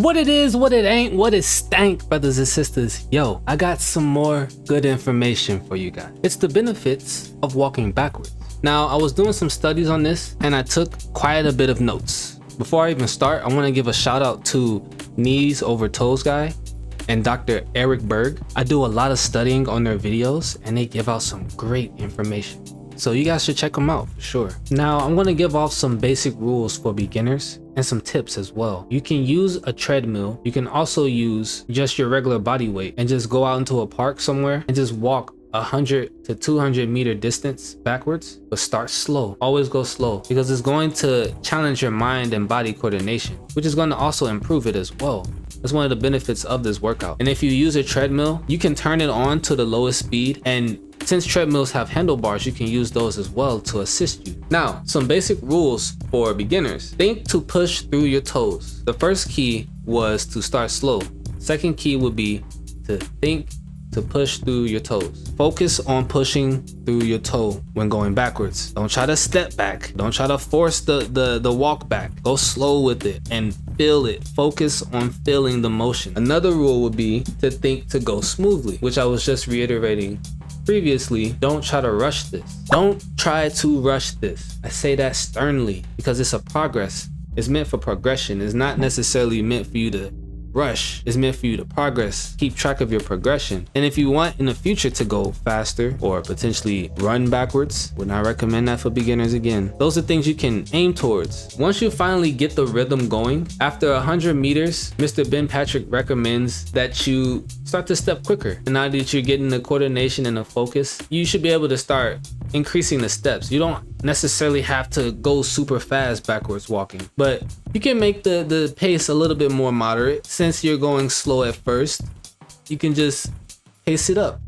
What it is, what it ain't, what it stank, brothers and sisters. Yo, I got some more good information for you guys. It's the benefits of walking backwards. Now, I was doing some studies on this and I took quite a bit of notes. Before I even start, I want to give a shout out to Knees Over Toes guy and Dr. Eric Berg. I do a lot of studying on their videos and they give out some great information. So you guys should check them out for sure. Now, I'm going to give off some basic rules for beginners and some tips as well. You can use a treadmill. You can also use just your regular body weight and just go out into a park somewhere and just walk 100 to 200 meter distance backwards, but start slow. Always go slow because it's going to challenge your mind and body coordination, which is going to also improve it as well. That's one of the benefits of this workout. And if you use a treadmill, you can turn it on to the lowest speed, and since treadmills have handlebars, you can use those as well to assist you. Now, some basic rules for beginners. Think to push through your toes. The first key was to start slow. Second key would be to think to push through your toes. Focus on pushing through your toe when going backwards. Don't try to step back. Don't try to force the walk back. Go slow with it and feel it. Focus on feeling the motion. Another rule would be to think to go smoothly, which I was just reiterating previously. Don't try to rush this. Don't try to rush this. I say that sternly because it's a progress. It's meant for progression. It's not necessarily meant for you to rush. Is meant for you to progress, keep track of your progression. And if you want in the future to go faster or potentially run backwards, would not recommend that for beginners again. Those are things you can aim towards. Once you finally get the rhythm going, after 100 meters, Mr. Ben Patrick recommends that you start to step quicker. And now that you're getting the coordination and the focus, you should be able to start increasing the steps. You don't necessarily have to go super fast backwards walking, but you can make the pace a little bit more moderate. Since you're going slow at first, you can just pace it up,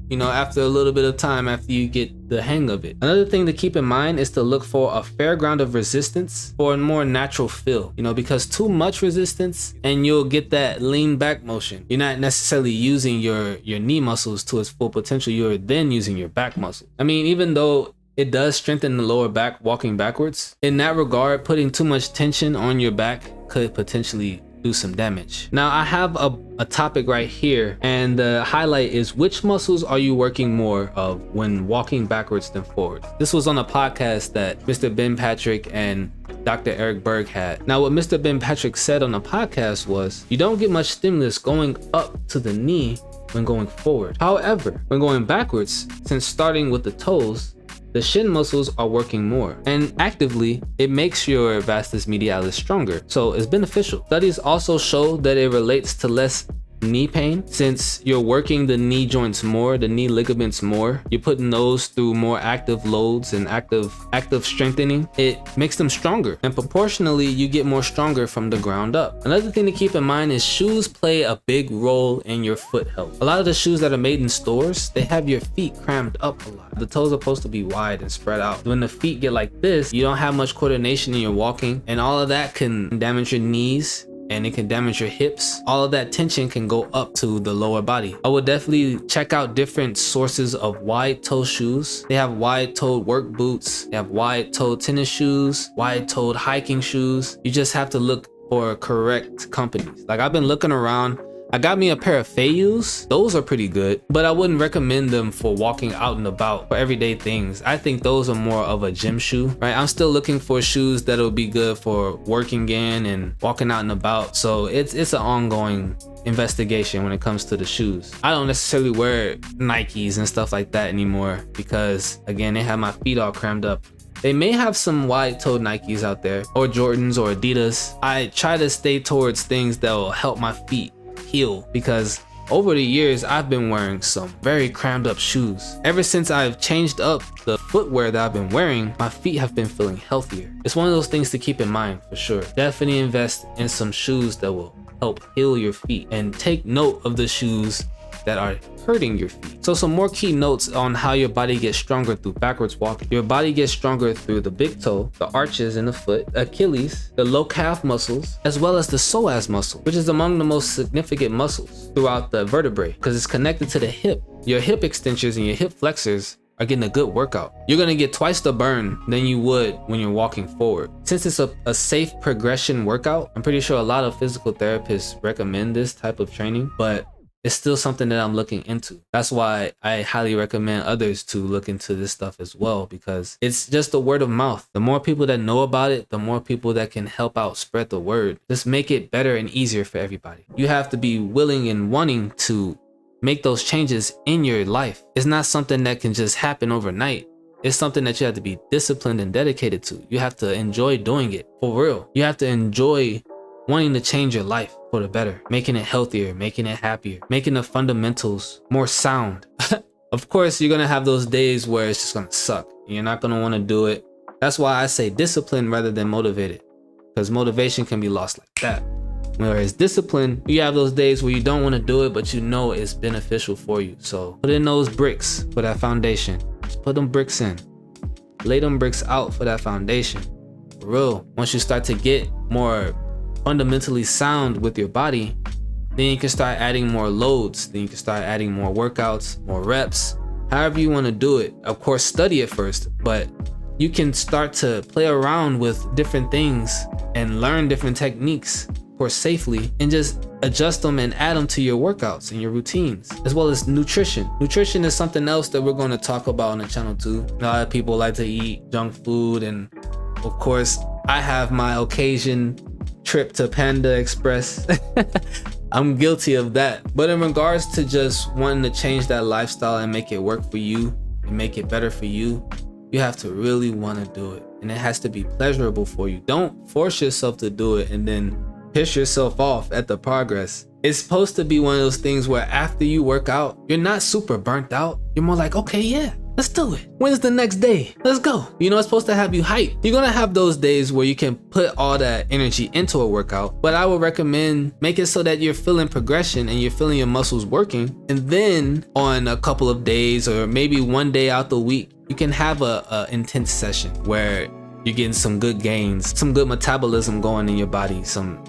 you know, after a little bit of time, after you get the hang of it. Another thing to keep in mind is to look for a fair ground of resistance for a more natural feel, you know, because too much resistance and you'll get that lean back motion. You're not necessarily using your knee muscles to its full potential. You're then using your back muscle. I mean, even though it does strengthen the lower back walking backwards, in that regard, putting too much tension on your back could potentially do some damage. Now, I have a topic right here, and the highlight is which muscles are you working more of when walking backwards than forwards? This was on a podcast that Mr. Ben Patrick and Dr. Eric Berg had. Now, what Mr. Ben Patrick said on the podcast was, you don't get much stimulus going up to the knee when going forward. However, when going backwards, since starting with the toes, the shin muscles are working more, and actively, it makes your vastus medialis stronger, so it's beneficial. Studies also show that it relates to less knee pain since you're working the knee joints more, the knee ligaments more. You're putting those through more active loads and active strengthening. It makes them stronger, and proportionally, you get more stronger from the ground up. Another thing to keep in mind is shoes play a big role in your foot health. A lot of the shoes that are made in stores, they have your feet crammed up a lot. The toes are supposed to be wide and spread out. When the feet get like this, you don't have much coordination in your walking, and all of that can damage your knees, and it can damage your hips. All of that tension can go up to the lower body. I would definitely check out different sources of wide toe shoes. They have wide toed work boots. They have wide toed tennis shoes, wide toed hiking shoes. You just have to look for correct companies. Like, I've been looking around. I got me a pair of Fayus. Those are pretty good, but I wouldn't recommend them for walking out and about for everyday things. I think those are more of a gym shoe, right? I'm still looking for shoes that'll be good for working in and walking out and about. So it's an ongoing investigation when it comes to the shoes. I don't necessarily wear Nikes and stuff like that anymore because, again, they have my feet all crammed up. They may have some wide-toed Nikes out there, or Jordans or Adidas. I try to stay towards things that will help my feet heal, because over the years I've been wearing some very crammed up shoes. Ever since I've changed up the footwear that I've been wearing, my feet have been feeling healthier. It's one of those things to keep in mind for sure. Definitely invest in some shoes that will help heal your feet, and take note of the shoes that are hurting your feet. So some more key notes on how your body gets stronger through backwards walking. Your body gets stronger through the big toe, the arches in the foot, Achilles, the low calf muscles, as well as the psoas muscle, which is among the most significant muscles throughout the vertebrae because it's connected to the hip. Your hip extensions and your hip flexors are getting a good workout. You're gonna get twice the burn than you would when you're walking forward. Since it's a safe progression workout, I'm pretty sure a lot of physical therapists recommend this type of training, but it's still something that I'm looking into. That's why I highly recommend others to look into this stuff as well, because it's just the word of mouth. The more people that know about it, the more people that can help out spread the word. Just make it better and easier for everybody. You have to be willing and wanting to make those changes in your life. It's not something that can just happen overnight. It's something that you have to be disciplined and dedicated to. You have to enjoy doing it for real. You have to enjoy wanting to change your life for the better, making it healthier, making it happier, making the fundamentals more sound. Of course, you're gonna have those days where it's just gonna suck. You're not gonna wanna do it. That's why I say discipline rather than motivated, because motivation can be lost like that. Whereas discipline, you have those days where you don't wanna do it, but you know it's beneficial for you. So put in those bricks for that foundation. Just put them bricks in. Lay them bricks out for that foundation. For real, once you start to get more fundamentally sound with your body, then you can start adding more loads, then you can start adding more workouts, more reps, however you want to do it. Of course, study it first, but you can start to play around with different things and learn different techniques, of course safely, and just adjust them and add them to your workouts and your routines, as well as nutrition. Nutrition is something else that we're going to talk about on the channel too. A lot of people like to eat junk food, and of course I have my occasion trip to Panda Express. I'm guilty of that. But in regards to just wanting to change that lifestyle and make it work for you and make it better for you, you have to really want to do it. And it has to be pleasurable for you. Don't force yourself to do it and then piss yourself off at the progress. It's supposed to be one of those things where after you work out, you're not super burnt out. You're more like, okay, yeah, let's do it. When's the next day? Let's go. You know, it's supposed to have you hyped. You're gonna have those days where you can put all that energy into a workout, but I would recommend make it so that you're feeling progression and you're feeling your muscles working. And then on a couple of days or maybe one day out the week, you can have a intense session where you're getting some good gains, some good metabolism going in your body, some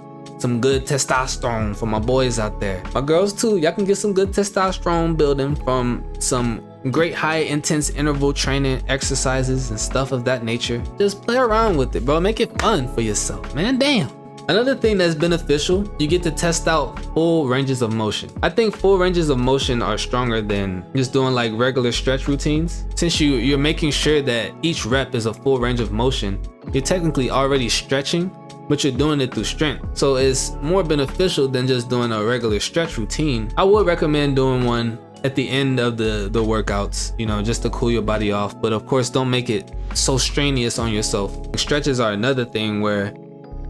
good testosterone for my boys out there. My girls too, y'all can get some good testosterone building from some great high intense interval training exercises and stuff of that nature. Just play around with it, bro. Make it fun for yourself, man. Damn. Another thing that's beneficial, you get to test out full ranges of motion. I think full ranges of motion are stronger than just doing like regular stretch routines. Since you're making sure that each rep is a full range of motion, you're technically already stretching, but you're doing it through strength. So it's more beneficial than just doing a regular stretch routine. I would recommend doing one at the end of the workouts, you know, just to cool your body off. But of course, don't make it so strenuous on yourself. Stretches are another thing where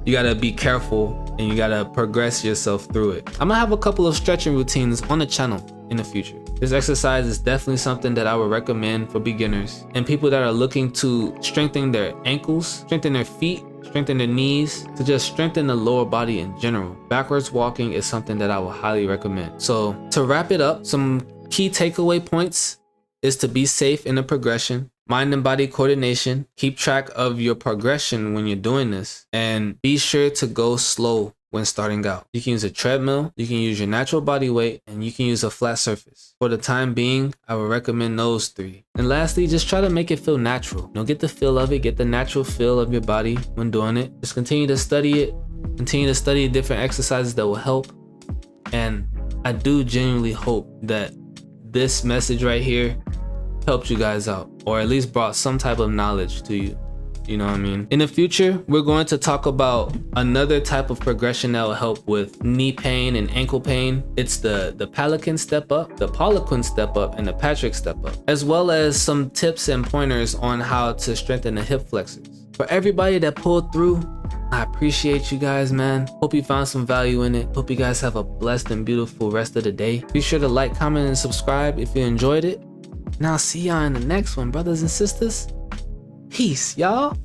you gotta be careful and you gotta progress yourself through it. I'm gonna have a couple of stretching routines on the channel in the future. This exercise is definitely something that I would recommend for beginners and people that are looking to strengthen their ankles, strengthen their feet, strengthen their knees, to just strengthen the lower body in general. Backwards walking is something that I would highly recommend. So to wrap it up, some key takeaway points is to be safe in the progression, mind and body coordination, keep track of your progression when you're doing this, and be sure to go slow when starting out. You can use a treadmill, you can use your natural body weight, and you can use a flat surface. For the time being, I would recommend those three. And lastly, just try to make it feel natural. You know, get the feel of it, get the natural feel of your body when doing it. Just continue to study it, continue to study different exercises that will help. And I do genuinely hope that this message right here helped you guys out, or at least brought some type of knowledge to you. You know what I mean? In the future, we're going to talk about another type of progression that will help with knee pain and ankle pain. It's the Pelican step up, the Poliquin step up, and the Patrick step up, as well as some tips and pointers on how to strengthen the hip flexors. For everybody that pulled through, I appreciate you guys, man. Hope you found some value in it. Hope you guys have a blessed and beautiful rest of the day. Be sure to like, comment, and subscribe if you enjoyed it. And I'll see y'all in the next one, brothers and sisters. Peace, y'all.